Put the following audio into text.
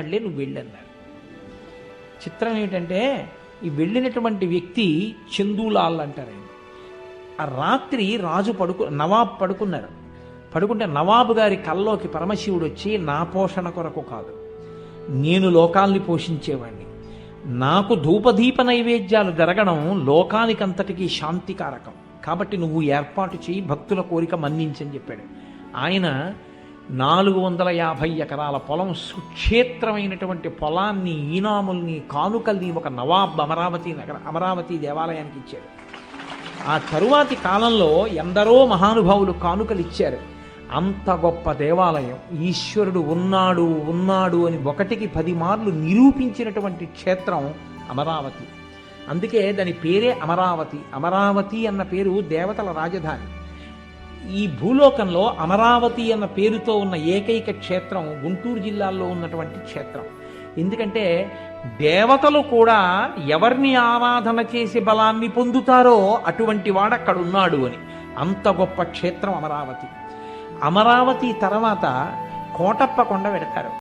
చేస్తాడులే, నువ్వు వెళ్ళన్నారు. చిత్రం ఏమిటంటే ఈ వెళ్ళినటువంటి వ్యక్తి చందూలాల్ అంటారు ఆయన. ఆ రాత్రి రాజు నవాబ్ పడుకున్నారు. పడుకుంటే నవాబు గారి కల్లోకి పరమశివుడు వచ్చి, నా పోషణ కొరకు కాదు, నేను లోకాల్ని పోషించేవాణ్ణి, నాకు ధూపదీప నైవేద్యాలు జరగడం లోకానికంతటికీ శాంతికారకం, కాబట్టి నువ్వు ఏర్పాటు చేయి, భక్తుల కోరిక మన్నించని చెప్పాడు. ఆయన 450 ఎకరాల పొలం, సుక్షేత్రమైనటువంటి పొలాన్ని, ఈనాముల్ని, కానుకల్ని ఒక నవాబ్ అమరావతి దేవాలయానికి ఇచ్చాడు. ఆ తరువాతి కాలంలో ఎందరో మహానుభావులు కానుకలు ఇచ్చారు. అంత గొప్ప దేవాలయం, ఈశ్వరుడు ఉన్నాడు ఉన్నాడు అని 1కి 10 మార్లు నిరూపించినటువంటి క్షేత్రం అమరావతి. అందుకే దాని పేరే అమరావతి. అమరావతి అన్న పేరు దేవతల రాజధాని. ఈ భూలోకంలో అమరావతి అన్న పేరుతో ఉన్న ఏకైక క్షేత్రం గుంటూరు జిల్లాలో ఉన్నటువంటి క్షేత్రం. ఎందుకంటే దేవతలు కూడా ఎవరిని ఆరాధన చేసి బలాన్ని పొందుతారో అటువంటి వాడక్కడున్నాడు అని. అంత గొప్ప క్షేత్రం అమరావతి. అమరావతి తర్వాత కోటప్ప కొండ పెడతారు.